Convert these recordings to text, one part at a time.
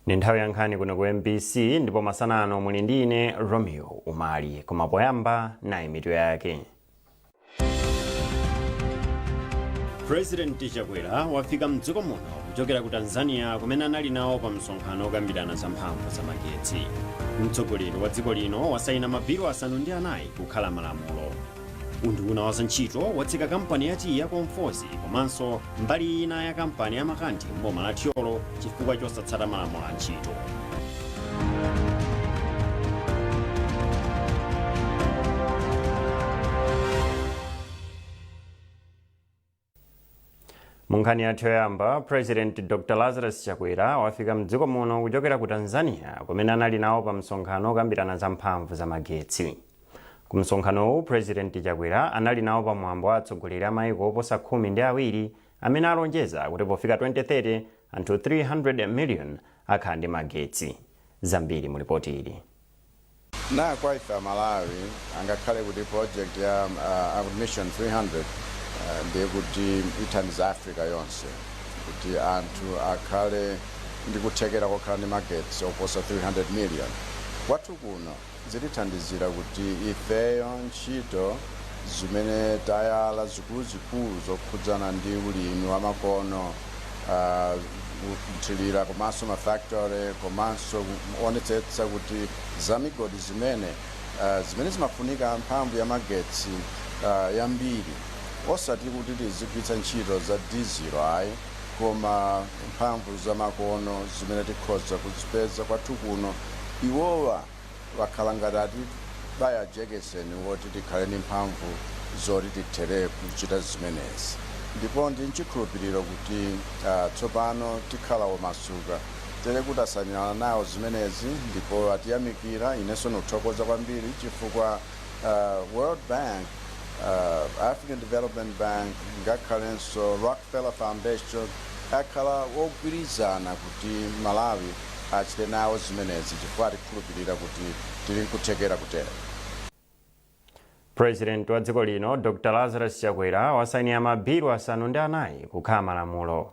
Ni nthawi ya nkhani kuno ku MBC ndipo masanano muli ndine Romeo Umali koma poyamba nayi mitu yake. President Chakwera wafika mdziko muno kuchokera ku Tanzania kumene anali nawo pa msonkhano okambirana za mphamvu za magetsi. Mtsogoleri wa dziko lino wasaina mabhilo asanu ndi anayi kukhala malamulo. Unduna wa zantchito watseka kampani yati ya Komfozi komanso mbali ina ya kampani ya Makanthi mboma la Thyolo chifukwa chosatsata malamulo a ntchito. Munkhani yathu yoyamba, President Dr. Lazarus Chakwera wafika mdziko muno kuchokera ku Tanzania kumene anali nawo pa msonkhano okambirana za mphamvu za magetsi. Ku msonkhanowu, President Chakwera anali nawo pa mwambo wa atsogoleri a mayiko oposa 12 amene alonjeza kuti pofika 2030 anthu 300 million akhala ndi magetsi. Zambiri mu ripoti ili. Na kwa ifa Malawi angakhale kuti project ya Mission 300 ndiye kuti ithandiza Africa yonse kuti anthu akhale ndi kuthekera kokhala ndi magetsi oposa 300 million. Kwathu kuno zitithandizira kuti ifeyo ntchito zimene tayala zikuluzikulu zokhudzana ndi ulimi wa makono, kuthirira komanso mafactory komanso kuonetsetsa kuti zamigodi zimene zimafunika mphamvu ya magetsi yambiri osati kuti tizigwiritsa ntchito za diesel ayi koma mphamvu za makono zimene tikhoza kuzipeza kwathu kuno iwowa wakhala ngati bayajekeseni woti tikhale ndi mphamvu zoti tithere kuchita zimenezi. Ndipo ndi nchikhulupiriro kuti tsopano tikhala omasuka tere kuti asanirana nawo zimenezi ndipo atiyamikira inenso nothokoza kwambiri chifukwa World Bank, African Development Bank, ngakhalenso Rockefeller Foundation akhala ogwirizana kuti Malawi achite nawo zimenezi chifukwa tikhulupirira kuti tili nkuthekera kutera. President wa dziko lino Dr. Lazarus Chakwera wasainira mabhilo asanu ndi anayi kukhala malamulo.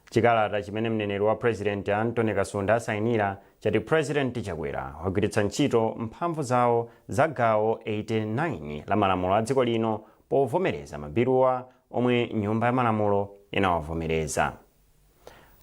Chikalata chimene mneneri wa President Anthony Kasunda asainira chati President Chakwera wagwiritsa ntchito mphamvu zawo za gawo 89 la malamulo a dziko lino povomereza mabhilowa omwe nyumba ya malamulo inawavomereza.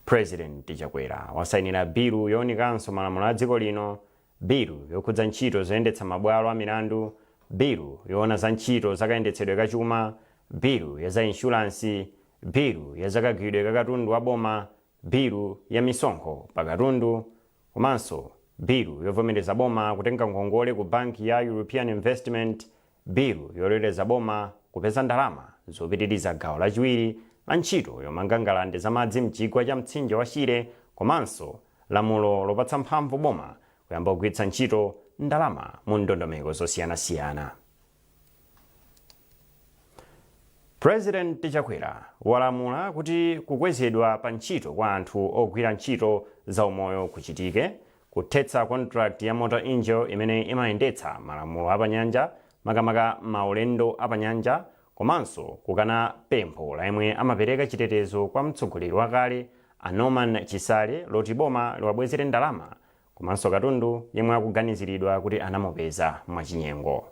President Chakwera wasainira bilu yoonikanso malamulo a dziko lino, bilu yokhudza ntchito zoyendetsa mabwalo a milandu, bilu yoona za ntchito zakayendetsedwe kachuma, bilu ya za insurance, bilu ya zakagwidwe kakatundu wa boma, bilu ya misonkho pakatundu, komanso bilu yovomereza boma kutenga ngongole ku banki ya European Investment, bilu yoleteza boma kupeza ndalama zopitiriza gawo lachiwiri la ntchito yomanga ngalande za madzi mchigwa cha mtsinje wa Shire, komanso lamulo lopatsa mphamvu boma kuyamba kugwiritsa ntchito ndalama mu ndondomeko zosiyanasiyana. President Chakwera walamula kuti kukwezedwa pa ntchito kwa anthu ogwira ntchito za umoyo kuchitike, kuthetsa contract ya Motor Angel imene imayendetsa malamulo apanyanja makamaka maulendo apanyanja, komanso kukana pempho la yemwe amapereka chitetezo kwa mtsogoleri wakale Norman Chisale loti boma liwabwezere ndalama komanso katundu yemwe akuganiziridwa kuti anamupeza mwachinyengo.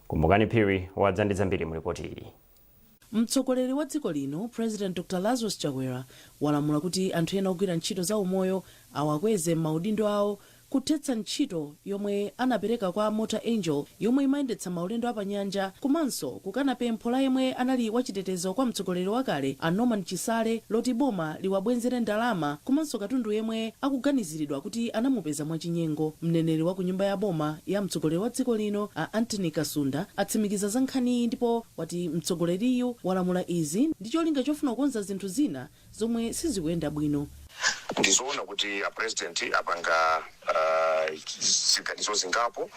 Kumbukani Phiri wadza ndi zambiri mu ripoti ili. Mtsogoleri wa dziko lino President Dr. Lazarus Chakwera walamula kuti anthu ena ogwira ntchito za umoyo awakweze maudindo awo, kuthetsa ntchito yomwe anapereka kwa Motor Angel yomwe imayendetsa maulendo apanyanja, komanso kukana pempho la yemwe anali wachitetezo kwa mtsogoleri wakale Norman Chisale loti boma liwabwezere ndalama komanso katundu yemwe akuganiziridwa kuti anamupeza mwachinyengo. Mneneri wa ku nyumba ya boma ya mtsogoleri wa dziko lino Anthony Kasunda atsimikiza za nkhani ndipo wati mtsogoleriyu walamula izi ndi cholinga chofuna kukonza zinthu zina zomwe sizikuyenda bwino. ndizoona kuti president apanga ziganizo zingapo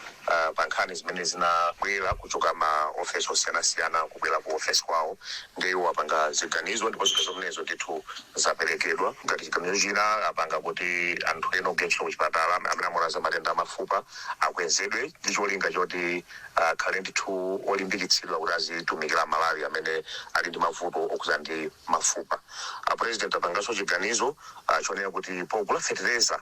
pa nkhani zimene zinabwera kuchoka ma ofesi osiyanasiyana kubwera ku ofesi kwawo, ndiwo apanga ziganizo ndipo ziganizo zimenezo ndithu zaperekedwa. Ngati chiganizo china apanga kuti anthu ena ogenda kuchipatala amene amwalira matenda amafupa akwezedwe ndi cholinga choti akhale ndithu olimbikitsidwa kuti azitumikira Malawi amene ali ndi mavuto okhudzana ndi mafupa. President apanganso chiganizo chonena kuti pogula fertilizer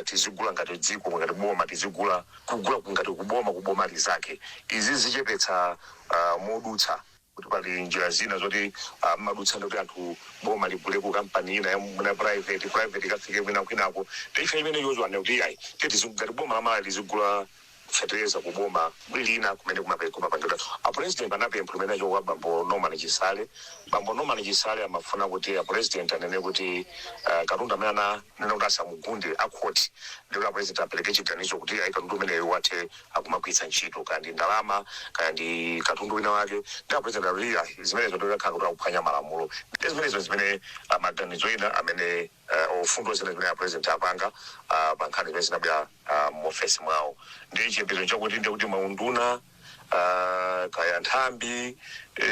tizigula ngati dziko ngati boma tizigula kugula ngati kuboma lizake. Izi zichepetsa modutsa kuti pali njira zina zoti madutsa ndi kuti anthu boma ligule ku kampani ina ya private ikafike kwinako taifa imene yozwana kuti ayi ngati boma la Malawi lizigula fertilizer kuboma lina kumene kumapangidwa. President anapempha cho kwa Bambo Norman Chisale. Bambo Norman Chisale amafuna kuti president anene kuti katundu amene anena kuti asamugunde akhoti ndipo president apereke chiganizo kuti ayi katundu umeneyo wathe akumagwiritsa ntchito kandi ndalama kandi katundu wina wake ndipo president aliya zimenezo ndio yakhala kuti akuphwanya malamulo. Zimenezo zimene maganizo ena amene ofundo zina zimene president apanga pa nkhani zimene zinabwera mu ofesi mwawo. Ndi chiyembekezo chakuti ndi kuti maunduna kaya nthambi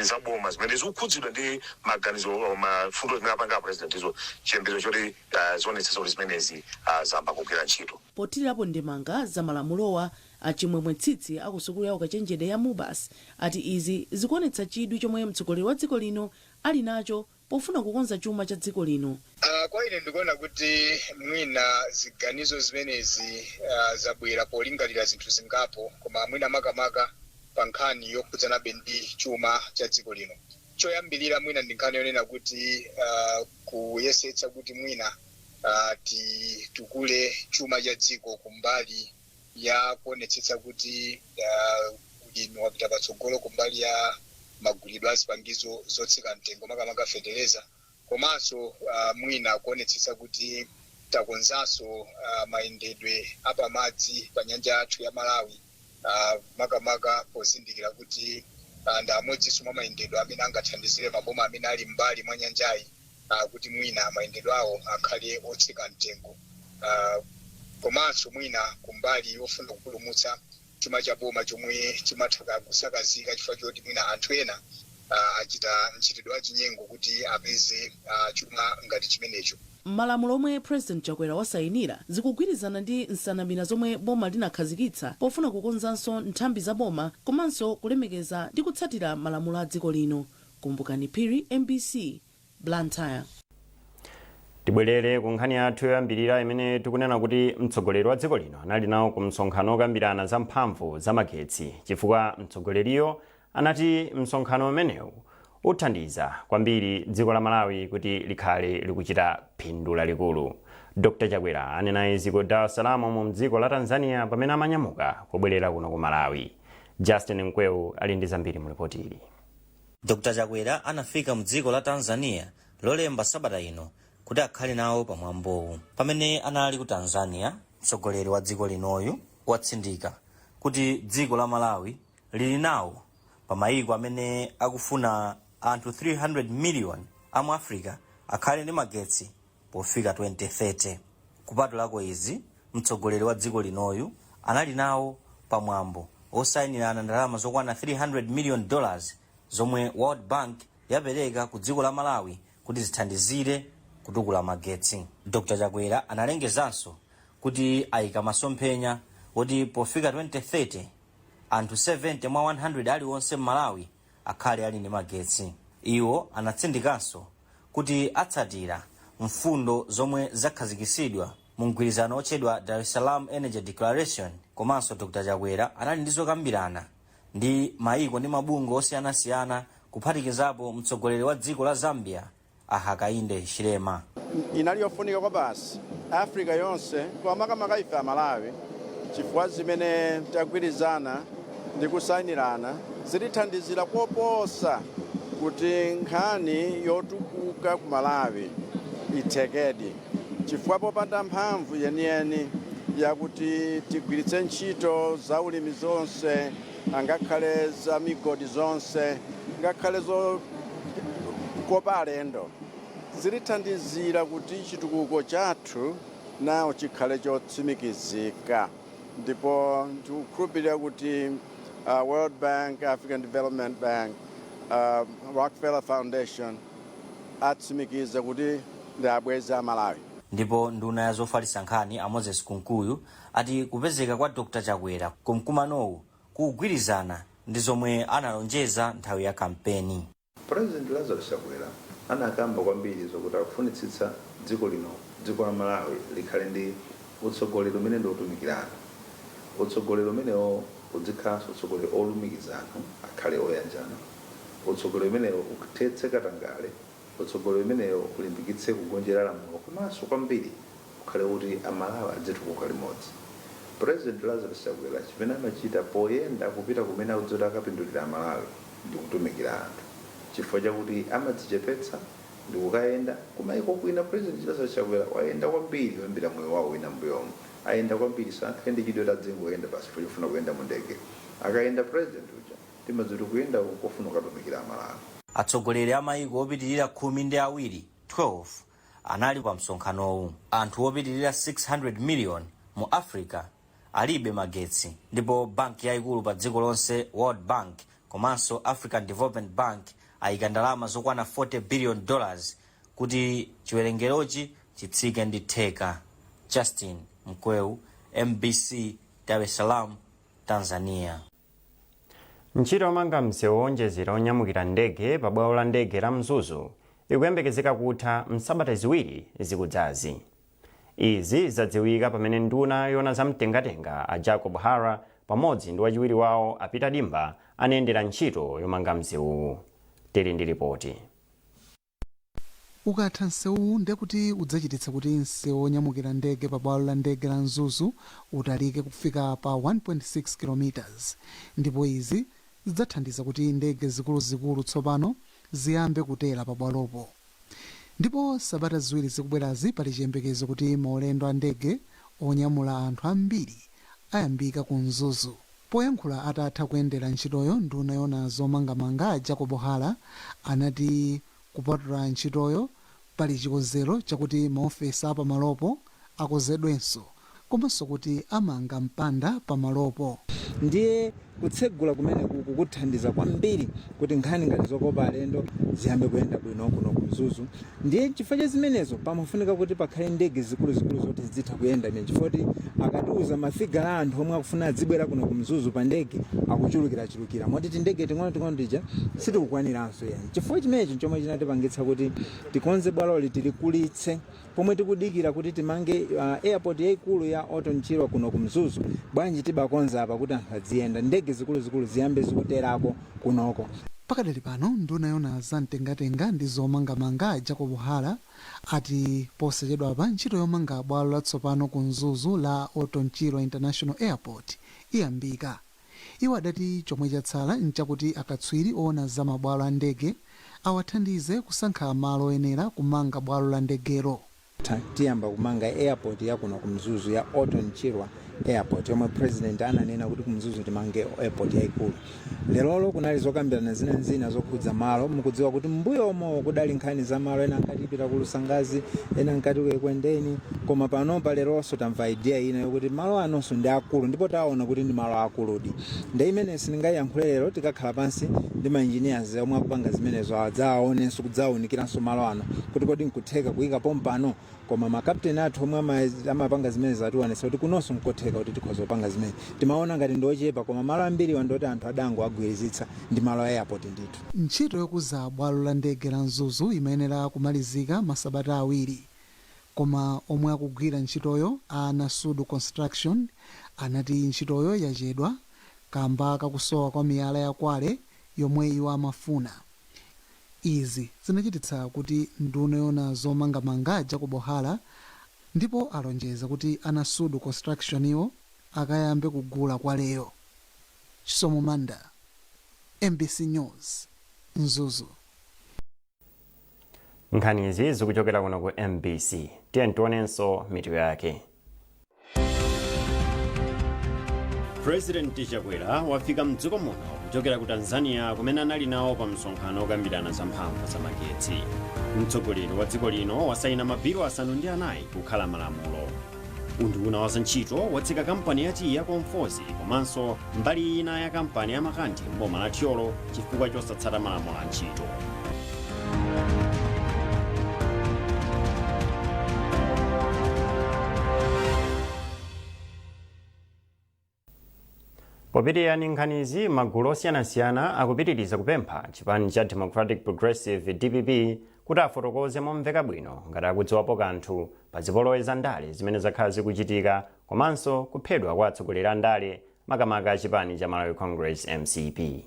zaboma zimene zikukhudzidwa ndi maganizo mafundo zimene apanga president izo chiyembekezo choti zionetsa kuti zimenezi zamba kugwira ntchito. Pothirirapo ndemanga za malamulowa achimwemwe tsitsi akusukulu ya ukachenjede ya Mubas ati izi zikuonetsa chidwi chomwe mtsogoleri wa dziko lino ali nacho pofuna kukonza chuma cha dziko lino. Kwa ine ndikuona kuti mwina ziganizo zimenezi zabwera polingalira zinthu zingapo koma mwina makamaka pa nkhani yokhudzana ndi chuma cha dziko lino. Choyambirira mwina ndi nkhani yonena kuti kuyesetsa kuti mwina tikule chuma cha dziko kumbali ya kuonetsetsa kuti ulimi wapita patsogolo kumbali ya magulidwe azipangizo zotsika mtengo makamaka fertilizer, komanso mwina kuonetsetsa kuti takonzanso mayendedwe apamadzi pa nyanja yathu ya Malawi makamaka pozindikira kuti ndi amodzinso mwa mayendedwe amene angathandizire maboma amene ali mbali mwa nyanjayi kuti mwina mayendedwe awo akhale otsika mtengo, komanso mwina kumbali yofuna kupulumutsa chuma cha boma chomwe chimatha kusakazika chifukwa choti mwina anthu ena achita mchitidwe wachinyengo kuti apeze chuma ngati chimenecho. Malamulo omwe President Chakwera wasayinira zikugwirizana ndi nsanamira zomwe boma linakhazikitsa pofuna kukonzanso nthambi za boma komanso kulemekeza ndi kutsatira malamulo a dziko lino. Kumbukani Phiri, MBC, Blantyre. Tibwerere ku nkhani yathu yoyambirira imene tikunena kuti mtsogoleri wa dziko lino anali nawo ku msonkhano okambirana za mphamvu za magetsi chifukwa mtsogoleriyo anati msonkhano umenewu uthandiza kwambiri dziko la Malawi kuti likhale likuchita phindu lalikulu. Dr. Chakwera anena izi ku Dar es Salaam mu dziko la Tanzania pamene amanyamuka kubwerera kuno ku Malawi. Justin Mkweu ali ndi zambiri mu ripoti ili. Dr. Chakwera anafika mu dziko la Tanzania lolemba sabata ino kuti akhale nawo pamwambowu. Pamene anali ku Tanzania, mtsogoleri wa dziko linoyu watsindika kuti dziko la Malawi lili nawo pamayiko amene akufuna anthu 300 million amu Africa akhale ndi magetsi pofika 2030. Kupatulako izi, mtsogoleri wa dziko linoyu anali nawo pamwambo osayinirana ndalama zokwana $300 million zomwe World Bank yapereka ku dziko la Malawi kuti zithandizire kutukula magetsi. Dr. Chakwera analengezanso kuti ayika masomphenya kuti pofika 2030 anthu 70 mwa 100 aliwonse Malawi akhale ali ndi magetsi. Iwo anatsindikanso kuti atsatira mfundo zomwe zakhazikisidwa mu mgwirizano otchedwa Dar es Salaam Energy Declaration. Komanso Dr. Chakwera anali ndi zokambirana ndi mayiko ndi mabungwe osiyanasiyana kuphatikizapo mtsogoleri wa dziko la Zambia Hakainde Hichilema. Inali yofunika kwa basi Africa yonse kwa makamaka ife a Malawi chifukwa zimene tagwirizana ndi kusayinirana zitithandizira koposa kuti nkhani yotukuka ku Malawi ithekedi chifukwa popanda mphamvu yeniyeni yakuti tigwiritse ntchito za ulimi zonse angakhale za migodi zonse ngakhale zo kopa alendo zitithandizira kuti chitukuko chathu nawo chikhale chotsimikizika, ndipo ndikukhulupirira kuti World Bank, African Development Bank, Rockefeller Foundation atsimikiza kuti ndi abwezi a Malawi. Ndipo nduna ya zofalitsa nkhani a Moses Kunkuyu ati kupezeka kwa Dr. Chakwera kumkumanowu kugwirizana ndi zomwe analonjeza nthawi ya kampeni. President Lazarus Chakwera anakamba kwambiri zokuti akufunitsitsa dziko la Malawi likhale ndi utsogoleri umene ndi otumikirana, utsogoleri umenewo udzikhalanso utsogoleri olumikizana, akhale oyanjana, utsogoleri umenewo ukuthetse katangale, utsogoleri umenewo ulimbikitse kugonjera lamulo, komanso kwambiri ukhale kuti Amalawi adzitukuka limodzi. President Lazarus Chakwera chimene amachita poyenda kupita kumene akudzoti akapindulira Amalawi ndi kutumikira anthu, chifukwa chakuti amadzichepetsa ndi kukayenda kumayiko kwina. President Lazarus Chakwera wayenda kwambiri kuyambira moyo wawo wina mbuyomo, ayenda kwambiri sankhende chidwe tadzengo kuyenda basi chifukwa kuyenda mu ndege. Akayenda president uja timadzoti kuyenda kofuna kukatumikira Amalawi. Atsogoleri a mayiko opitirira 12 anali pa msonkhanowu. Anthu opitirira 600 million mu Africa alibe magetsi, ndipo banki yaikulu pa dziko lonse World Bank komanso African Development Bank ayika ndalama zokwana $40 billion kuti chiwerengerochi chitsike ndi theka. Justin Mkweu, MBC, Dar es Salaam, Tanzania. Ntchito yomanga msewu owonjezera onyamukira ndege pa bwalo la ndege la Mzuzu ikuyembekezeka kutha msabata ziwiri zikudzazi. Izi zadziwika pamene nduna yona zamtengatenga a Jacob Hara pamodzi ndi wachiwiri wawo a Peter Dimba anayendera ntchito yomanga msewu. Tili ndi ripoti. Ukatha msewu ndekuti udzachititsa kuti msewu onyamukira ndege pa bwalo la ndege la Mzuzu utalike kufika pa 1.6 km, ndipo izi zidzathandiza kuti ndege zikuluzikulu tsopano ziyambe kutera pa bwalopo. Ndipo sabata ziwiri zikubwerazi pali chiyembekezo kuti maulendo a ndege onyamula anthu ambiri ayambika ku Mzuzu. Poyankhula atatha kuyendera ntchitoyo, nduna yona zomangamanga a Jacob Hara anati kupatula ntchitoyo pali chikonzero chakuti maofesi apa malopo akozedwenso, komanso kuti amanga mpanda pa malopo. Ndiye kutsegula kumene kukuthandiza kwambiri kuti nkhani ngati zokopa alendo ziyambe kuyenda bwino kuno ku Mzuzu. Ndiye chifukwa cha zimenezo pamafunika kuti pakhale ndege zikuluzikulu zoti zitha kuyenda ine, chifukwa kuti akatiuza mafiga a anthu omwe akufuna adzibwera kuno ku Mzuzu pa ndege akuchulukira moti ndege ting'ono tija sitikukwaniranso yani. Chifukwa chimenechi chomwe chinatipangitsa kuti tikonze bwaloli tilikulitse, pomwe tikudikira kuti timange airport yaikulu ya Orton Chirwa kuno ku Mzuzu. Bwanji tibakonza apa kuti anthu adziyenda ndege zikuluzikulu ziyambe zikuterako kunoko. Pakadali pano nduna yona zamtengatenga ndi zomangamanga a Jacob Hara ati posachedwa apa ntchito yomanga bwalo latsopano ku Mzuzu la Orton Chirwa International Airport iyambika. Iwo adati chomwe chatsala nchakuti akatswiri oona za mabwalo a ndege awathandize kusankha malo oyenera kumanga bwalo la ndegero. Tiyamba kumanga airport ya kuno ku Mzuzu ya Orton Chirwa Airport yomwe president ananena kuti ku Mzuzu timange airport yaikulu. Lero kunali zokambirana zina zokhudza malo, mukudziwa kuti mbuyo omwe kudali nkhani za malo ena nkati pita ku Lusangazi, ena nkati kuEkwendeni, koma panopa leronso tamva idea ina yokuti malo anonso ndi akulu ndipo taona kuti ndi malo akuludi. Ndi imene sindingayankhule lero, tikakhala pansi ndi ma engineers omwe akupanga zimenezo adzaonenso kudzawunikiranso malo ano kuti kodi nkutheka kuyika pompano, koma makapteni athu omwe amapanga zimenezo atiwonesa kuti kunonso nkotheka kuti tikhoza kupanga zimene. Timaona ngati ndochepa koma malo ambiri wandoti anthu adango agwirizitsa ndi malo a airport ndithu. Ntchito yokuza bwalo la ndege la Mzuzu imayenera kumalizika masabata awiri, koma omwe akugwira ntchitoyo a Nasudu Construction anati ntchitoyo yachedwa kamba kakusowa kwa miyala ya Kwale yomwe iwo amafuna. Izi zinachititsa kuti nduna yona zomangamanga Jacob Hara ndipo alonjeza kuti a Nasudu Construction iwo akayambe kugula Kwaleyo. Chisomo Manda, MBC News, Mzuzu. Nkhani izi zikuchokera kuno ku MBC. Tiye tionenso mitu yake. President Chakwera wafika mdziko muno kuchokera ku Tanzania kumene anali nawo pa msonkhano okambirana za mphamvu za magetsi. Mtsogoleri wa dziko lino wasayina mabhilo 4 kukhala malamulo. Unduna wa zantchito watseka kampani yati ya Komfozi komanso mbali ina ya kampani ya Makanthi mboma la Thyolo chifukwa chosatsata malamulo a ntchito. Popitirira nkhanizi, magulu osiyanasiyana akupitiriza kupempha chipani cha Democratic Progressive DPP kuti afotokoze momveka bwino ngati akudziwapo kanthu pa zipolowe za ndale zimene zakhala zikuchitika komanso kuphedwa kwa atsogoleri a ndale makamaka a chipani cha Malawi Congress MCP.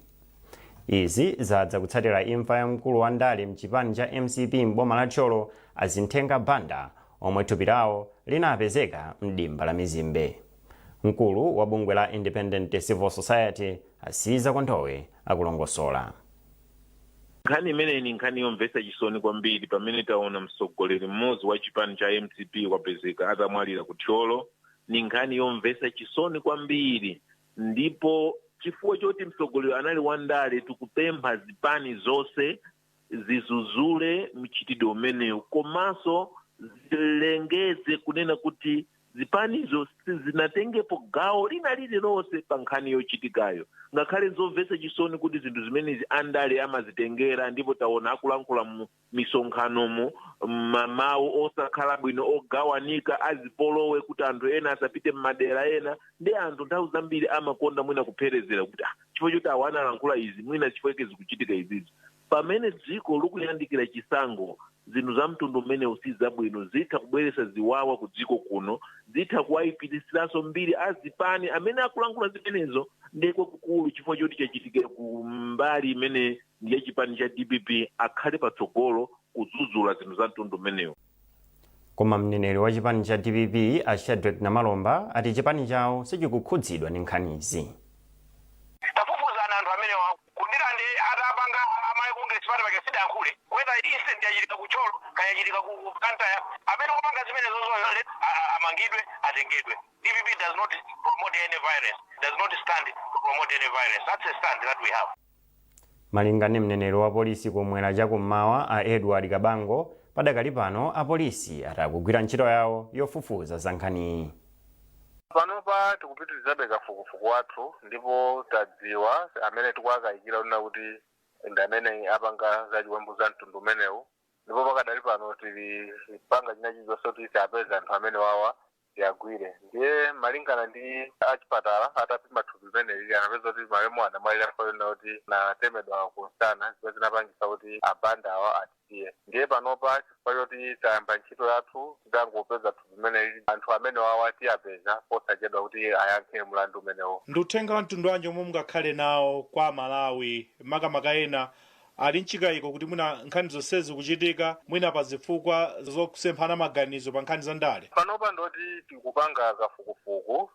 Izi zadza kutsatira imfa ya mkulu wa ndale mchipani cha MCP mboma la Thyolo Azinthenga Banda omwe thupi lawo linapezeka m'dimba la Mizimbe. Mkulu wa bungwe la Independent Civil Society Asiza Konthowe akulongosola. Nkhani imene ni nkhani yomvetsa chisoni kwambiri pamene taona mtsogoleri mmodzi wa chipani cha MCP wapezeka atamwalira ku Thyolo. Ni nkhani yomvetsa chisoni kwambiri, ndipo chifukwa choti mtsogoleri anali wandale tikupempha zipani zonse zizuzule mchitidwe umenewu komanso zilengeze kunena kuti zipanizo zinatengepo gawo lina lililonse pa nkhani yochitikayo. Ngakhale zomvetsa chisoni kuti zinthu zimenezi andale amazitengera, ndipo taona akulankhula mu misonkhanomo mawu osakhala bwino ogawanika azipolowe kuti anthu ena asapite m'madera ena. Ndi anthu nthawi zambiri amakonda mwina kupherezera kuti chifukwa choti awo analankhula izi mwina chifukwa zikuchitika izizi. Pamene dziko likuyandikira chisankho, zinthu za mtundu umene usiza bwino zitha kubweretsa ziwawa ku dziko kuno, zitha kuwayipitisiranso mbiri azipani amene akulankhula zimenezo ndekwe kukulu chifukwa choti chachitikira ku mbali imene ndiye chipani cha DPP akhale patsogolo kudzudzula zinthu za mtundu umenewo. Koma mneneri wa chipani cha DPP Shadrack Namalomba ati chipani chawo sichikukhudzidwa ndi nkhanizi. Tafufuzana anthu amene kundira ndi atapanga amayi kunge chipani pake sidankhule whether incident yachitika ku Thyolo kaya yachitika ku Blantyre amene kupanga zimene zonzo amangidwe atengedwe. DPP does not promote any violence, does not stand to promote any violence. That's a stand that we have. Malinga ndi mneneri wa polisi kumwera chakummawa a Edward Kabango, padakali pano apolisi atakugwira ntchito yawo yofufuza za nkhaniyi. Panopa tikupitirizabe kafukufuku wathu ndipo tadziwa amene tikuwakayikira lina kuti ndi amene apanga za chiwembu za mtundu umenewu, ndipo pakadali pano tili panga china chilichonse kuti tiapeza anthu amene wawa tiagwire. Ndiye malingana ndi achipatala atapima thupi limeneli anapeza kuti malemu anamwalira kufanana kuti natemedwa kunsana zimene zinapangisa kuti abanda awa atisiye. Ndiye panopa chifukwa choti tayamba ntchito yathu tidangopeza thupi limeneli anthu amene wawa tiapeza posachedwa kuti ayankhe mlandu umenewo. Ndi uthenga wa mtundu wanji omwe mungakhale nawo kwa Malawi makamaka ena ali mchikayiko kuti mwina nkhani zonsezi kuchitika mwina pa zifukwa zokusemphana maganizo pa nkhani za ndale? Panopa ndoti tikupanga kafukufuku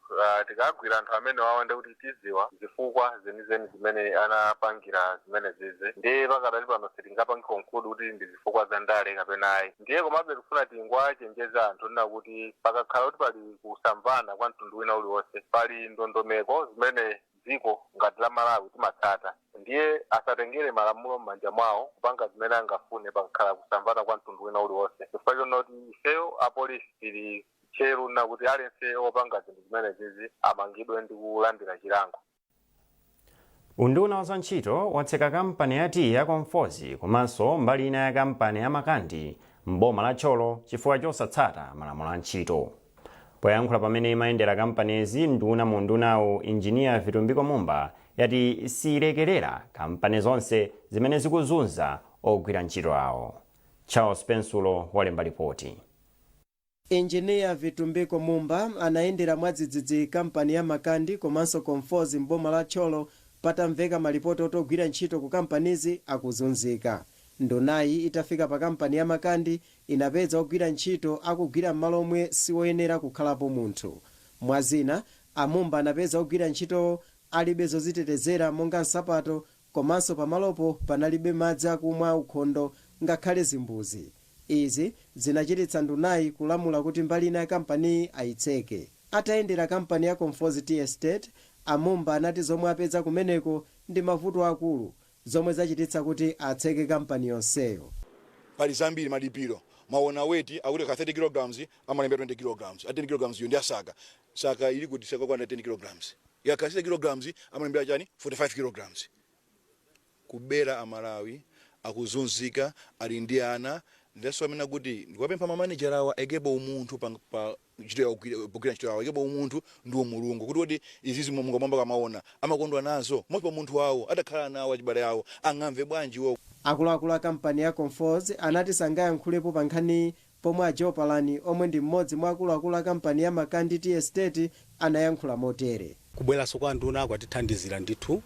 tikagwira anthu amene wawa kuti tiziwa zifukwa zenizeni zimene anapangira zimene zizi. Ndiye pakadali pano sitingapange conclude kuti ndi zifukwa za ndale kapena ayi. Ndiye komabe tikufuna tingowachenjeza anthu nina kuti pakakhala kuti pali kusamvana kwa mtundu wina uliwonse, pali ndondomeko zimene dziko ngati la Malawi timatsata. Ndiye asatengere malamulo m'manja mwawo kupanga zimene angafune pakakhala kusamvana kwa mtundu wina uliwonse. Chifukwa choti ifeyo apolisi tili cheru na kuti aliyense opanga zinthu zimene zizi amangidwe ndi kulandira chilango. Unduna wa zantchito watseka kampani yati ya Komfozi komanso mbali ina ya kampani ya Makanthi mboma la Thyolo chifukwa chosatsata malamulo a ntchito. Poyankhula pamene imayendera kampanizi, nduna mu ndunawo Engineer Vitumbiko Mumba yati silekerera kampani zonse zimene zikuzunza ogwira ntchito awo. Charles Pensulo walemba ripoti. Engineer Vitumbiko Mumba anayendera mwadzidzidzi kampani ya Makanthi komanso Komfozi mboma la Thyolo patamveka malipoti otogwira ntchito ku kampanizi akuzunzika. Ndunayi itafika pa kampani ya Makanthi inapeza ogwira ntchito akugwira m'malo omwe siwoyenera kukhalapo munthu. Mwazina Amumba anapeza ogwira ntchito alibe zozitetezera monga nsapato komanso pamalopo panalibe madzi akumwa ukhondo ngakhale zimbuzi. Izi zinachititsa ndunayi kulamula kuti mbali ina ya kampani ayitseke. Atayendera kampani ya Komfozi Tea Estate, Amumba anati zomwe apeza kumeneko ndi mavuto akulu zomwe zachititsa kuti atseke kampani yonseyo. Pali zambiri malipiro maona weti akuti ka 30 kg amalembera 20 kg a 10 kg yo ndi asaka saka ili kuti saka kwa 10 kg ya ka 60 kg amalembera chani 45 kg kubera amalawi akuzunzika ali ndi ana ndaso amena kuti ndikwapempha ma manager awa ekepo umuntu pa ntchito ya kugwira ntchito yawo ekepo umuntu ndi umulungu kuti izizi mungomamba kamaona amakondwa nazo mopo munthu wawo adakhala nawo achibale yawo angamve bwanji wo. Akuluakulu a kampani ya Comforts anati sangayankhulepo pa nkhani pomwe a Joe Palani omwe ndi mmodzi mwa akuluakulu a kampani ya Makandi Tea Estate anayankhula motere. Kubweranso kwa nduna kwatithandizira ndithu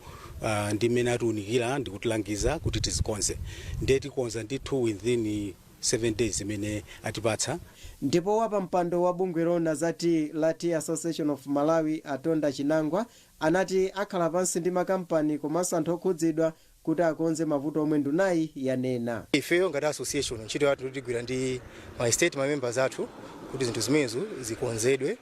ndi mmene atiunikira ndikutilangiza kuti tizikonze ndiye tikonza ndithu within 7 days imene atipatsa. Ndipo wapa mpando wa bungwe lona zati la Tea Association of Malawi Atonda Chinangwa anati akhala pansi ndi makampani komanso anthu okhudzidwa kuti akonze mavuto omwe ndunayi yanena. Ifeyo ngati association ntchito yathu tigwira ndi ma state ma members athu kuti zinthu zimenezo zikonzedwe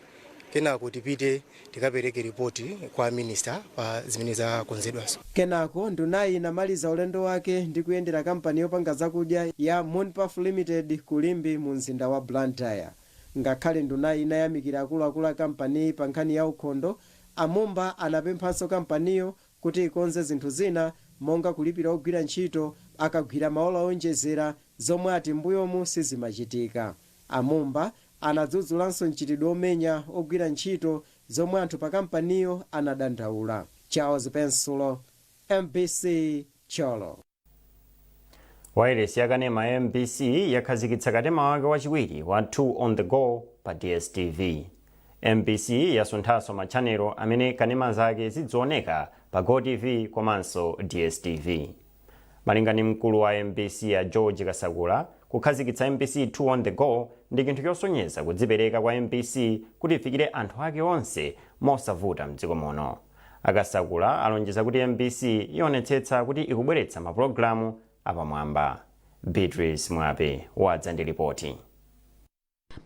kenako tipite tikapereke ripoti kwa minister pa zimene zakonzedwaso. Kenako ndunayi inamaliza ulendo wake ndi kuyendera kampani yopanga zakudya ya Moonpath Limited kulimbi mu mzinda wa Blantyre. Ngakhale ndunayi inayamikira akuluakulu a kampani pa nkhani ya ukhondo, Amumba anapemphanso kampaniyo kuti ikonze zinthu zina monga kulipira ogwira ntchito akagwira maola onjezera zomwe ati mbuyomu sizimachitika. Amumba anadzudzulanso mchitidwe omenya ogwira ntchito zomwe anthu pa kampaniyo anadandaula. Charles Pensulo, MBC Cholo. Wairesi yakanema MBC yakhazikitsa katema wake wachiwiri wa 2 on the go pa DSTV. MBC yasunthanso machanelo amene kanema zake zidzooneka pa GoTV komanso DSTV. Malingana mkulu wa MBC ya George Kasagula, kukhazikitsa MBC 2 on the go ndi chinthu chosonyeza kudzipereka kwa MBC kuti ifikire anthu ake onse mosavuta mdziko muno. Akasagula alonjeza kuti MBC ionetsetsa kuti ikubweretsa mapulogalamu apamwamba. Beatrice Mwape wadza ndi ripoti.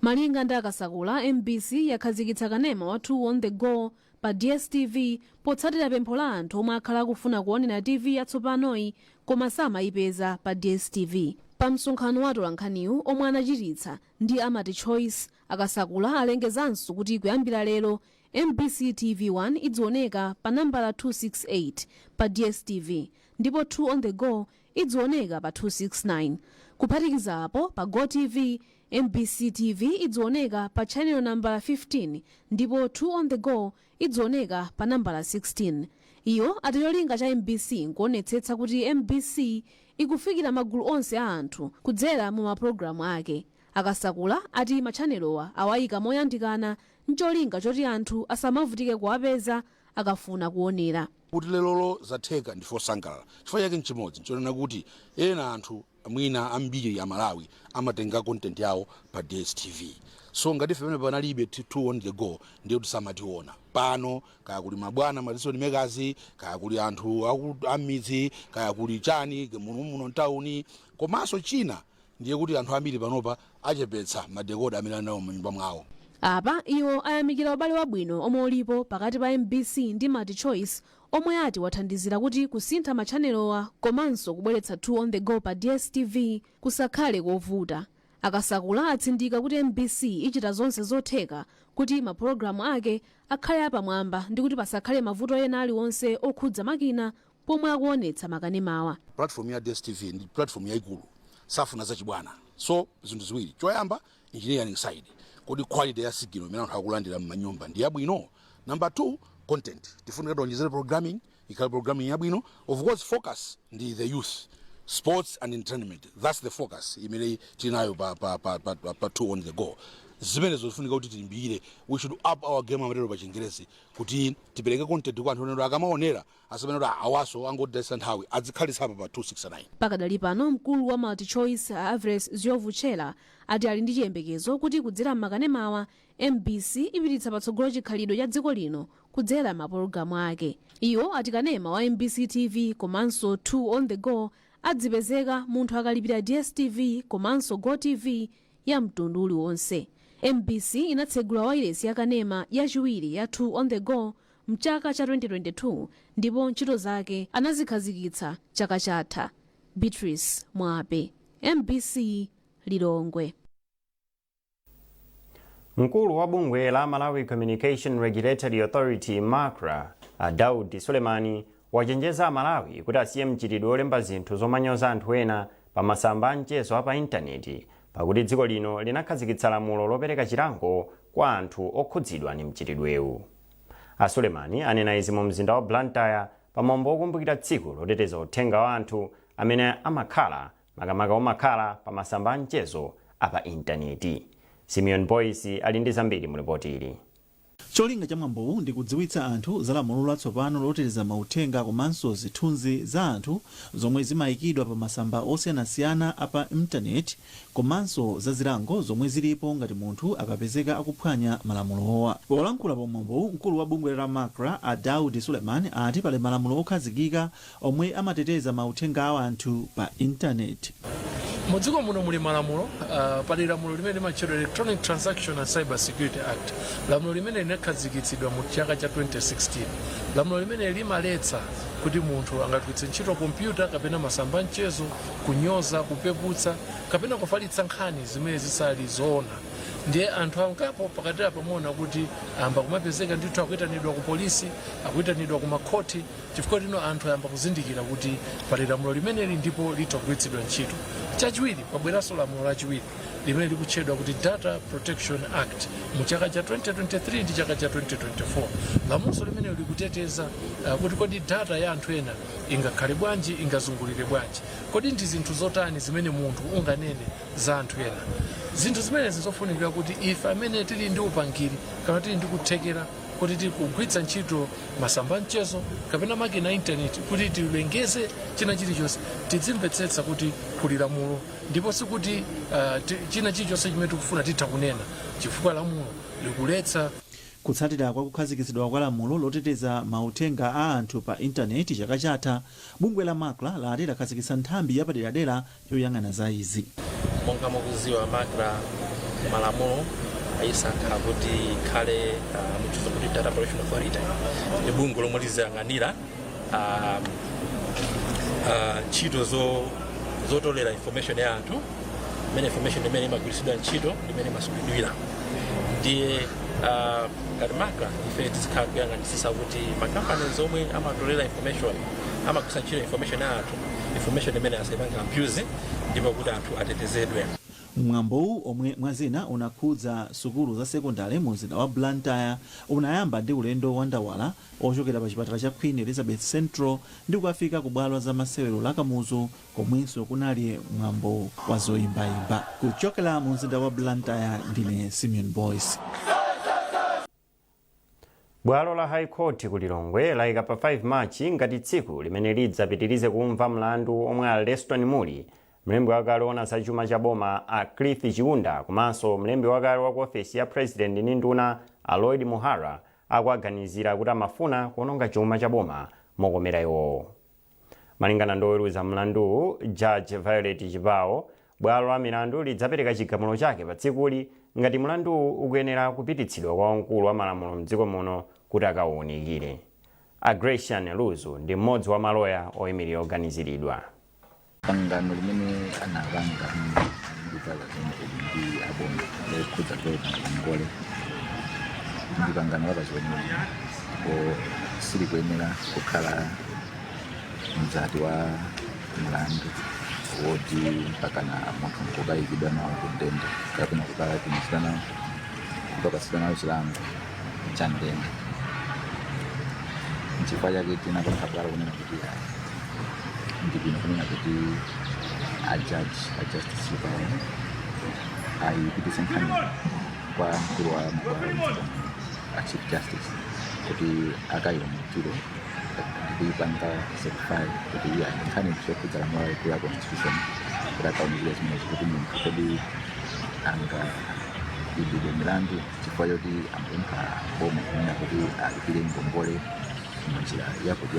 Malinga ndi Akasagula, MBC yakhazikitsa kanema wa 2 on the go pa DSTV potsatira pempho la anthu omwe akhala akufuna kuonera TV yatsopanoyi koma samayipeza pa DSTV. Pa msonkhano wa atolankhaniwu omwe anachititsa ndi Amati Choice, Akasagula alengezanso kuti kuyambira lero MBC TV1 idzioneka pa nambala 268 pa DSTV ndipo 2 on the go idzioneka pa 269. Kuphatikizapo pa GoTV, MBC TV idzioneka pa channel nambala 15 ndipo 2 on the go idzioneka pa nambala 16. Iyo ati cholinga cha MBC nkuonetsetsa kuti MBC ikufikira magulu onse a anthu kudzera mu mapulogalamu ake. Akasagula ati machanelowa awayika moyandikana ncholinga choti anthu asamavutike kuwapeza akafuna kuonera. Kuti lero zatheka ndifosangalala chifukwa chake nchimodzi nchonena kuti ena anthu mwina ambiri ya Malawi amatenga content yawo pa DSTV. So ngati pamene panalibe 2 on the go ndiye kuti samationa pano kaya kuli mabwana Madison Megazi kaya kuli anthu amidzi kaya kuli chani muno mtauni komanso china ndiye kuti anthu ambiri panopa achepetsa madekoda amene anawo mnyumba mwawo. Apa iwo ayamikira ubale wabwino omwe ulipo pakati pa MBC ndi Mati Choice omwe ati wathandizira kuti kusintha machanelowa komanso kubweretsa 2 on the go pa DSTV kusakhale kovuta. Akasagula atsindika kuti MBC ichita zonse zotheka kuti mapulogalamu ake akhale apamwamba ndi kuti pasakhale mavuto ena aliwonse okhudza makina pomwe akuonetsa makanemawa. Platform ya DSTV ndi platform yaikulu safuna zachibwana. So zinthu ziwiri, choyamba engineering side kodi quality ya signal imene anthu akulandira m'manyumba ndi yabwino. Number 2, content tifuna kuonjezera programming ikhala programming yabwino. Of course focus ndi the youth, sports and entertainment. That's the focus imene tinayo pa 2 on the go. Zimene zofunika kuti tilimbire, we should up our game amatero pa Chingerezi kuti tipereke content kwa anthu onero akamaonera asamene kuti awaso angodesa nthawi adzikhalisa pa 269. Pakadali pano mkulu wa Multi Choice Avres Ziovuchela ati ali ndi chiyembekezo kuti kudzera makanemawa MBC ipititsa patsogolo chikhalidwe cha dziko lino kudzera mapulogalamu ake. Iyo ati kanema wa MBC TV komanso 2 on the go adzipezeka munthu akalipira DSTV komanso GoTV ya mtundu uliwonse. MBC inatsegula wailesi ya kanema yachiwiri ya 2 on the go mchaka cha 2022 ndipo ntchito zake anazikhazikitsa chaka chatha. Beatrice Mwape, MBC Lilongwe. Mkulu wa bungwe la Malawi Communication Regulatory Authority MACRA, Daudi Sulemani, wachenjeza Malawi kuti asiye mchitidwe olemba zinthu zomanyoza anthu ena pa masamba amchezo apa intaneti, pakuti dziko lino linakhazikitsa lamulo lopereka chilango kwa anthu okhudzidwa ndi mchitidwewu. Sulemani anena izi mu mzinda wa Blantyre pamwambo wokumbukira tsiku loteteza uthenga wa anthu amene amakhala makamaka omakhala pa masamba amchezo apa intaneti. Simeon Boyce ali ndi zambiri mu ripoti ili. Cholinga cha mwambowu ndi kudziwitsa anthu za lamulo latsopano loteteza mauthenga komanso zithunzi za anthu zomwe zimayikidwa pa masamba osiyanasiyana apa intaneti komanso za zilango zomwe zilipo ngati munthu akapezeka akuphwanya malamulowa. Polankhula pa mwambowu, mkulu wa bungwe la MACRA Daudi Sulemani ati pali malamulo okhazikika omwe amateteza mauthenga a anthu pa intaneti. Mudziko muno muli malamulo pali lamulo limene limatchedwa Electronic Transaction and Cyber Security Act. Lamulo limene linakhazikitsidwa mu chaka cha 2016. Lamulo limene limaletsa kuti munthu angagwiritse ntchito kompyuta kapena masamba amchezo kunyoza, kupeputsa kapena kufalitsa nkhani zimene zisali zoona. Ndiye anthu angapo pakati pamona kuti amba kumapezeka ndithu akuitanidwa ku polisi, akuitanidwa ku makhoti, chifukwa lino anthu ayamba kuzindikira kuti pali lamulo limeneli ndipo litagwiritsidwa ntchito. Chachiwiri pabweranso lamulo lachiwiri limene likutchedwa kuti Data Protection Act mu chaka cha 2023 ndi chaka cha 2024. Lamulo limene likuteteza kuti kodi data ya anthu ena ingakhale bwanji, ingazungulire bwanji, kodi ndi zinthu zotani zimene munthu unganene za anthu ena. Zinthu zimene zizofunika kuti ife amene tili ndi upangiri kana tili ndi kuthekera kuti tikugwiritsa ntchito masamba amchezo kapena makina intaneti kuti tilengeze china chilichonse tizimvetsetsa kuti kuli lamulo ndipo sikuti china chilichonse chimene tikufuna titha kunena chifukwa lamulo likuletsa. Kutsatira kwa kukhazikitsidwa kwa lamulo loteteza mauthenga a anthu pa intaneti chaka chatha, bungwe la MACRA lati lakhazikitsa nthambi yapaderadera yoyang'ana za izi. Monga mukudziwa MACRA malamulo ayisankha kuti ikhale muchizo kuti Data Protection Authority ndi bungwe lomwe liziyang'anira ntchito zotolera information ya anthu, imene information imene imagwiritsidwa ntchito imene imasungidwira. Ndiye ngati MACRA ife tizikhala kuyang'anisisa kuti makampani zomwe amatolera information amagwiritsa ntchito information ya anthu, information imene asayipanga abuse, ndipo kuti anthu atetezedwe. Mwambowu omwe mwazina unakhudza sukulu za sekondari mu mzinda wa Blantyre unayamba ndi ulendo wa ndawala ochokera pa chipatala cha Queen Elizabeth Central ndi kukafika ku bwalo za masewero la Kamuzu, komwenso kunali mwambo wa zoyimbayimba. Kuchokera mu mzinda wa Blantyre ndine Simeon Boyce. Bwalo la High Court ku Lilongwe layika pa 5 Machi ngati tsiku limene lidzapitirize kumva mlandu omwe a Leston Muli, mlembi wakale ona za chuma cha boma a Cliff Chiunda, komanso mlembi wakale wa ku ofesi ya President ndi nduna a Lloyd Muhara akuaganizira kuti amafuna kuononga chuma cha boma mokomera iwo. Malingana ndi oweruza mlandu Judge Violet Chipao, bwalo la milandu lidzapereka chigamulo chake pa tsikuli ngati mlandu ukuyenera kupititsidwa kwa wamkulu wa malamulo mdziko muno kuti akawunikire. Agresian Luzu ndi mmodzi wa maloya oyimirira oganiziridwa. Pangano limene anapanga ndi abomba lokhudza ngole ndi pangano lapazomwe sili kuyenera kukhala mzati wa mlandu woti mpaka na munthu nkukayikidwa nawo kundende kapena kukatumizidwa nawo kupakasika nawo chilango cha ndende. Nchifukwa chake tinapanga bwalo kunena kuti ndipino kunena kuti ajustice Chipao ayipitise nkhani kwa mkulu wa mabwalo a Chief Justice kuti akayiwunikire ndikuyipanga certified kuti iya nkhani zokhudza lamulo la constitution kuti akawunikire zimene kuti munthu kodi angayimbe milandu chifukwa choti amapempha boma kunena kuti alipire ngongole munjira yakuti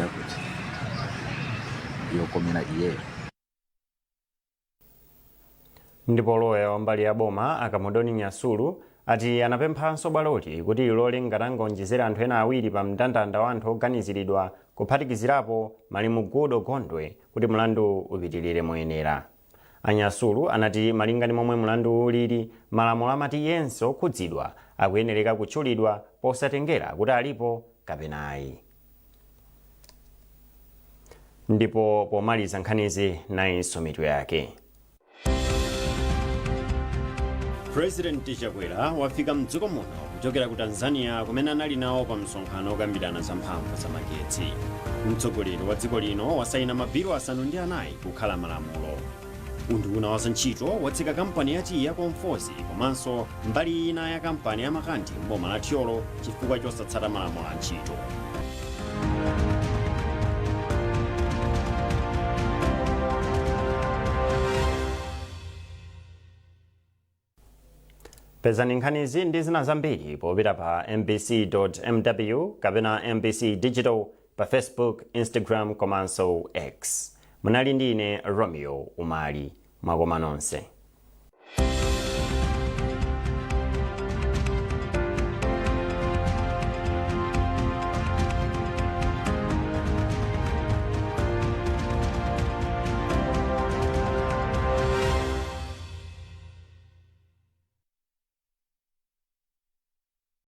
yokomera iye. Ndipo loya wa mbali ya boma Akamodoni Nyasulu ati anapemphanso bwaloti kuti lilole ngati angonjezera anthu ena awiri pa mndandanda wa anthu oganiziridwa kuphatikizirapo Malemu Gudo Gondwe kuti mlandu upitirire moyenera. Anyasulu anati malinga ndi momwe mlandu ulili, malamulo amati yense okhudzidwa akuyenereka kutchulidwa posatengera kuti alipo kapena ayi. Ndipo pomaliza nkhanizi nayinso mitu yake. President Chakwera wafika mdziko muno kuchokera ku Tanzania kumene anali nawo pa msonkhano okambirana za mphamvu za magetsi. Mtsogoleri wa dziko lino wasayina mabhilo 4 kukhala malamulo. Unduna wa zantchito watseka kampani yati ya Komfozi komanso mbali ina ya kampani ya Makanthi mboma la Thyolo chifukwa chosatsata malamulo a ntchito. Pezani nkhanizi ndi zina zambiri popita pa mbc.mw kapena MBC Digital pa Facebook, Instagram komanso X. Munali ndi ine Romeo Umali. Mwakoma nonse.